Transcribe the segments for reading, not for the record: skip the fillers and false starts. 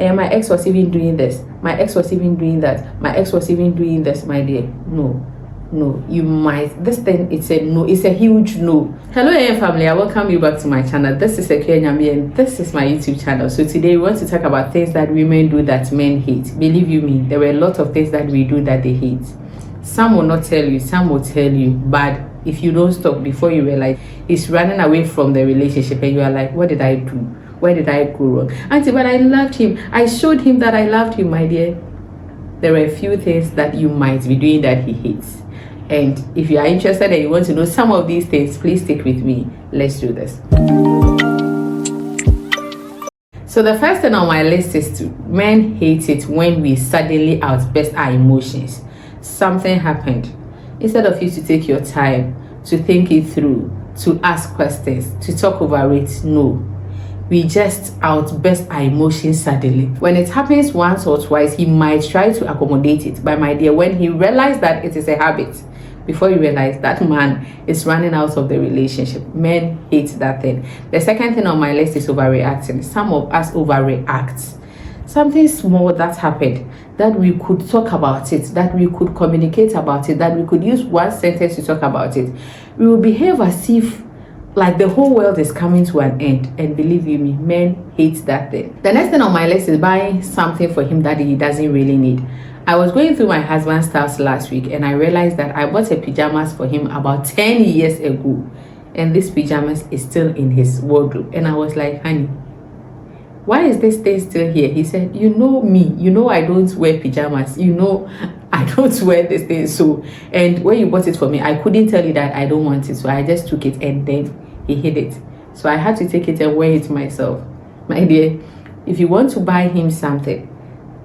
And my ex was even doing this, my ex was even doing that, my ex was even doing this. My dear, no, you might, this thing, it's a no, it's a huge no. Hello family, I welcome you back to my channel. This is Eke Nyami and this is my YouTube channel. So today we want to talk about things that women do that men hate. Believe you me, there were a lot of things that we do that they hate. Some will not tell you, some will tell you, but if you don't stop before you realize he's running away from the relationship and you are like, what did I do? Where did I go wrong? Auntie, but I loved him. I showed him that I loved him, my dear. There are a few things that you might be doing that he hates. And if you are interested and you want to know some of these things, please stick with me. Let's do this. So the first thing on my list is men hate it when we suddenly outburst our emotions. Something happened. Instead of you to take your time, to think it through, to ask questions, to talk over it, no. We just outburst our emotions suddenly. When it happens once or twice, he might try to accommodate it. But my dear, when he realizes that it is a habit, before you realize that man is running out of the relationship. Men hate that thing. The second thing on my list is overreacting. Some of us overreact. Something small that happened, that we could talk about it, that we could communicate about it, that we could use one sentence to talk about it. We will behave as if like the whole world is coming to an end. And believe you me, men hate that thing. The next thing on my list is buying something for him that he doesn't really need. I was going through my husband's stuff last week and I realized that I bought a pajamas for him about 10 years ago. And this pajamas is still in his wardrobe. And I was like, honey, why is this thing still here? He said, you know me, you know I don't wear pajamas, you know I don't wear this thing. So, and when you bought it for me, I couldn't tell you that I don't want it. So I just took it and then he hid it. So I had to take it and wear it myself. My dear, if you want to buy him something,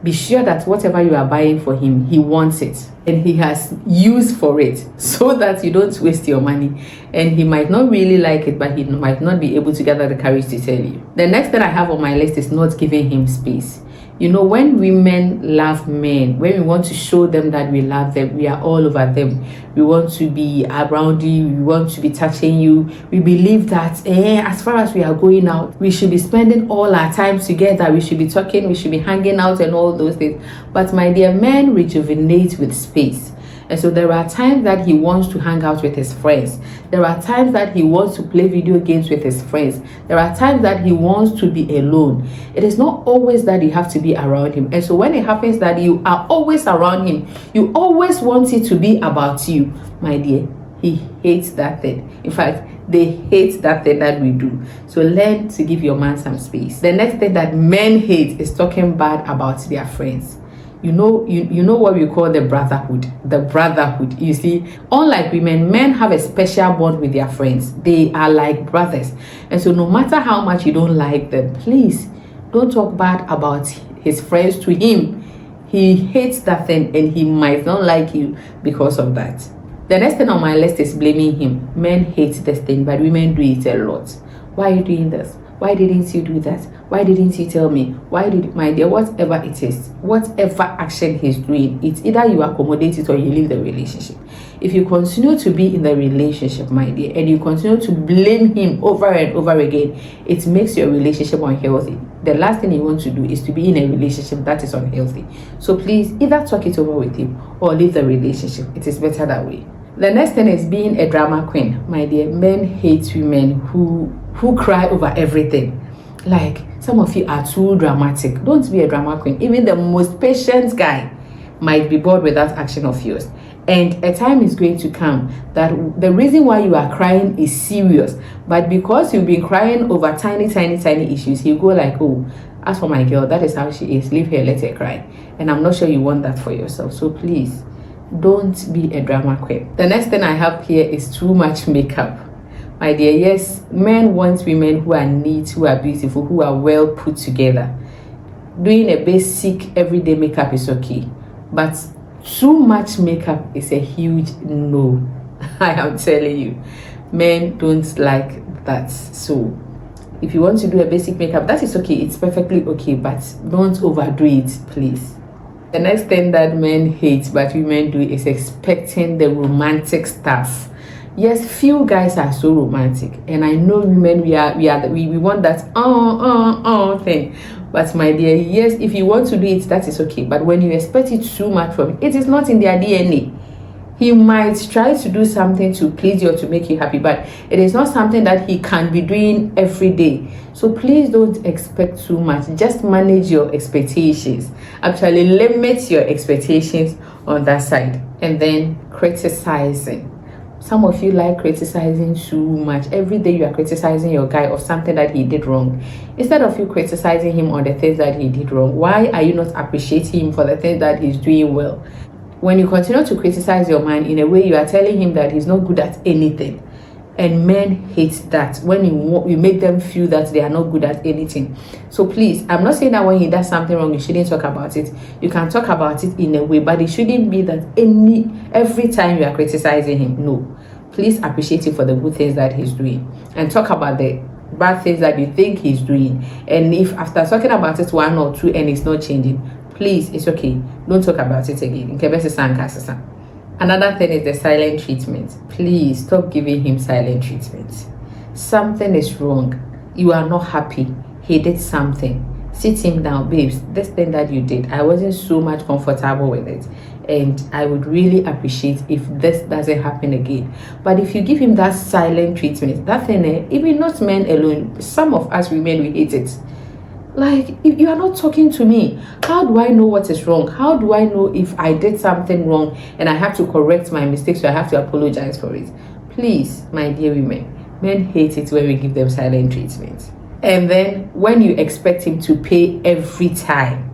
be sure that whatever you are buying for him, he wants it and he has use for it, so that you don't waste your money. And he might not really like it, but he might not be able to gather the courage to tell you. The next thing I have on my list is not giving him space. You know, when women love men, when we want to show them that we love them, we are all over them. We want to be around you, we want to be touching you. We believe that as far as we are going out, we should be spending all our time together. We should be talking, we should be hanging out and all those things. But my dear, men rejuvenate with space. And so there are times that he wants to hang out with his friends. There are times that he wants to play video games with his friends. There are times that he wants to be alone. It is not always that you have to be around him. And so when it happens that you are always around him, you always want it to be about you, my dear, he hates that thing. In fact, they hate that thing that we do. So learn to give your man some space. The next thing that men hate is talking bad about their friends. You know what we call the brotherhood. The brotherhood. You see, unlike women, men have a special bond with their friends. They are like brothers. And so no matter how much you don't like them, please don't talk bad about his friends to him. He hates that thing and he might not like you because of that. The next thing on my list is blaming him. Men hate this thing, but women do it a lot. Why are you doing this? Why didn't you do that? Why didn't you tell me? Why did, my dear, whatever it is, whatever action he's doing, it's either you accommodate it or you leave the relationship. If you continue to be in the relationship, my dear, and you continue to blame him over and over again, it makes your relationship unhealthy. The last thing you want to do is to be in a relationship that is unhealthy. So please, either talk it over with him or leave the relationship. It is better that way. The next thing is being a drama queen. My dear, men hate women who cry over everything. Like, some of you are too dramatic. Don't be a drama queen. Even the most patient guy might be bored with that action of yours. And a time is going to come that the reason why you are crying is serious. But because you've been crying over tiny issues, he'll go like, oh, as for my girl, that is how she is. Leave her, let her cry. And I'm not sure you want that for yourself. So please, don't be a drama queen. The next thing I have here is too much makeup. My dear, yes, men want women who are neat, who are beautiful, who are well put together. Doing a basic everyday makeup is okay, but too much makeup is a huge no. I am telling you, men don't like that. So if you want to do a basic makeup, that is okay, it's perfectly okay, but don't overdo it, please. The next thing that men hate but women do is expecting the romantic stuff. Yes, few guys are so romantic, and I know women we want that thing, But my dear, yes, if you want to do it, that is okay. But when you expect it too much from it is not in their DNA. He might try to do something to please you or to make you happy, but it is not something that he can be doing every day. So please don't expect too much. Just manage your expectations. Actually, limit your expectations on that side. And then criticizing. Some of you like criticizing too much. Every day you are criticizing your guy of something that he did wrong. Instead of you criticizing him on the things that he did wrong, why are you not appreciating him for the things that he's doing well? When you continue to criticize your man in a way, you are telling him that he's not good at anything. And men hate that, when you make them feel that they are not good at anything. So please, I'm not saying that when he does something wrong, you shouldn't talk about it. You can talk about it in a way, but it shouldn't be that every time you are criticizing him. No. Please appreciate him for the good things that he's doing. And talk about the bad things that you think he's doing. And if after talking about it one or two and it's not changing, please, it's okay. Don't talk about it again. Another thing is the silent treatment. Please stop giving him silent treatment. Something is wrong. You are not happy. He did something. Sit him down, babes. This thing that you did, I wasn't so much comfortable with it. And I would really appreciate if this doesn't happen again. But if you give him that silent treatment, that thing, even not men alone, some of us women, we hate it. Like, if you are not talking to me, how do I know what is wrong? How do I know if I did something wrong and I have to correct my mistakes, so I have to apologize for it? Please, my dear women, men hate it when we give them silent treatment. And then when you expect him to pay every time,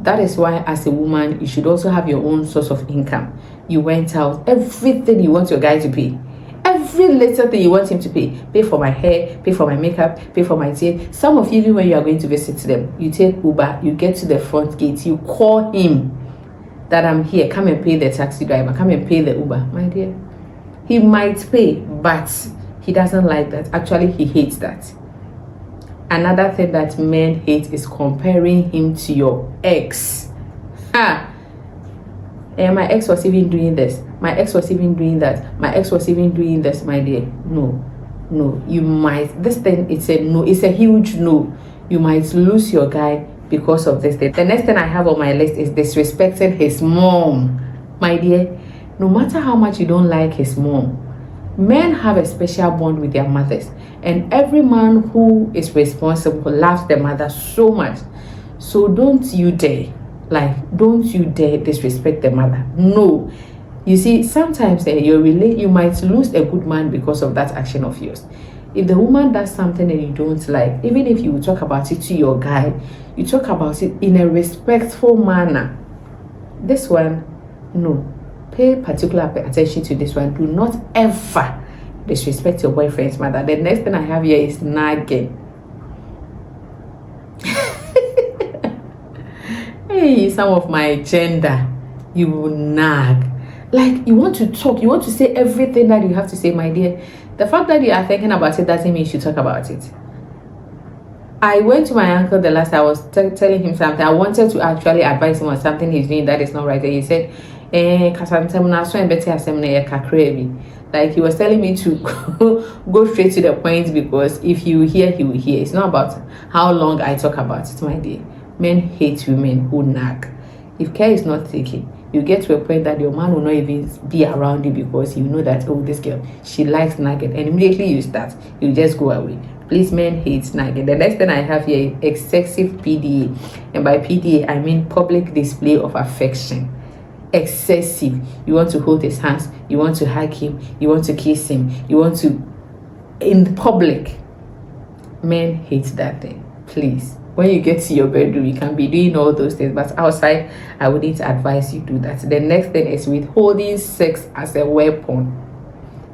that is why as a woman, you should also have your own source of income. You went out, everything you want your guy to pay. Every little thing you want him to pay. Pay for my hair, pay for my makeup, pay for my tea. Some of you, even when you are going to visit them, you take Uber, you get to the front gate, you call him that I'm here, come and pay the taxi driver, come and pay the Uber. My dear, he might pay, but he doesn't like that. Actually, he hates that. Another thing that men hate is comparing him to your ex. And my ex was even doing this. My ex was even doing that. My ex was even doing this, my dear. No. You might. This thing, it's a no. It's a huge no. You might lose your guy because of this thing. The next thing I have on my list is disrespecting his mom. My dear, no matter how much you don't like his mom, men have a special bond with their mothers. And every man who is responsible loves their mother so much. So don't you dare. Don't you dare disrespect the mother. No. You see, sometimes you might lose a good man because of that action of yours. If the woman does something and you don't like, even if you talk about it to your guy, you talk about it in a respectful manner. This one, no. Pay particular attention to this one. Do not ever disrespect your boyfriend's mother. The next thing I have here is nagging. Hey, some of my gender, you will nag. Like, you want to talk, you want to say everything that you have to say, my dear. The fact that you are thinking about it doesn't mean you should talk about it. I went to my uncle the last time. I was telling him something. I wanted to actually advise him on something he's doing that is not right. And he said, like, he was telling me to go straight to the point, because if you hear, he will hear. It's not about how long I talk about it, my dear. Men hate women who nag. If care is not taken, you get to a point that your man will not even be around you, because you know that, oh, this girl, she likes nagging, and immediately you start, you just go away. Please, men hate nagging. The next thing I have here is excessive P.D.A. And by P.D.A, I mean public display of affection. Excessive. You want to hold his hands, you want to hug him, you want to kiss him, you want to, in public. Men hate that thing. Please, when you get to your bedroom, you can be doing all those things, but outside, I wouldn't advise you do that. The next thing is withholding sex as a weapon.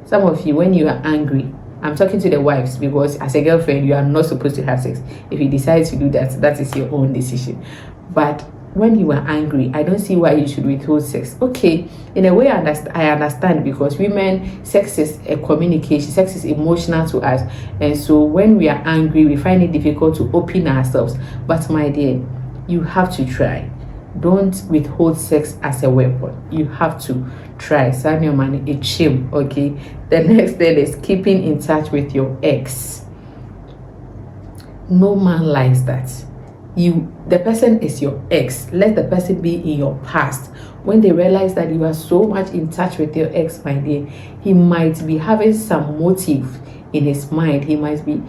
Some of you, when you are angry, I'm talking to the wives, because as a girlfriend, you are not supposed to have sex. If you decide to do that, that is your own decision. But when you are angry, I don't see why you should withhold sex. Okay, in a way, I understand, because women, sex is a communication, sex is emotional to us, and so when we are angry, we find it difficult to open ourselves. But my dear, you have to try. Don't withhold sex as a weapon. You have to try. Sign your money, a chill. Okay. The next thing is keeping in touch with your ex. No man likes that. the person is your ex. Let the person be in your past. When they realize that you are so much in touch with your ex, my dear, he might be having some motive in his mind. He might be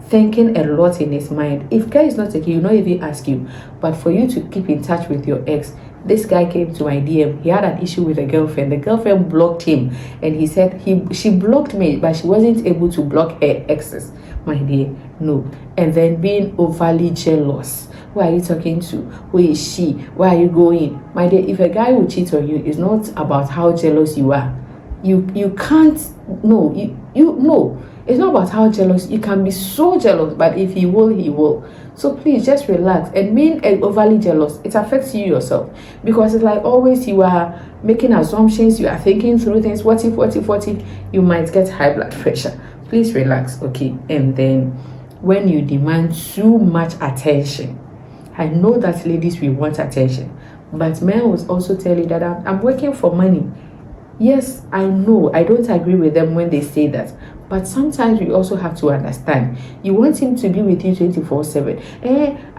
thinking a lot in his mind. If guy is not taking, he'll not even ask you. But for you to keep in touch with your ex, this guy came to my DM. He had an issue with a girlfriend. The girlfriend blocked him, and he said she blocked me, but she wasn't able to block her exes. My dear, no. And then being overly jealous. Who are you talking to? Who is she? Where are you going? My dear, if a guy will cheat on you, it's not about how jealous you are. You can't. No, you no. It's not about how jealous. You can be so jealous, but if he will, he will. So please just relax. And being overly jealous, it affects you yourself, because it's like always you are making assumptions, you are thinking through things. What if you might get high blood pressure. Please relax, okay? And then when you demand too much attention, I know that ladies will want attention, but men will also tell you that I'm working for money. Yes, I know. I don't agree with them when they say that. But sometimes we also have to understand. You want him to be with you 24/7.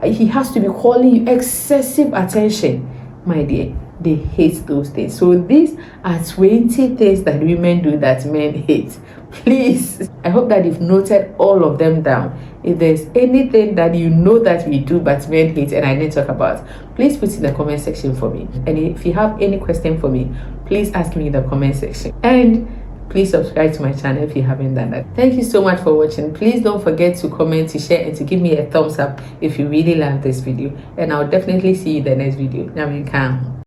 He has to be calling you excessive attention. My dear, they hate those things. So these are 20 things that women do that men hate. Please, I hope that you've noted all of them down. If there's anything that you know that we do but men hate and I didn't talk about, please put it in the comment section for me. And if you have any question for me, please ask me in the comment section. And please subscribe to my channel if you haven't done that. Thank you so much for watching. Please don't forget to comment, to share, and to give me a thumbs up if you really love this video. And I'll definitely see you in the next video. Now,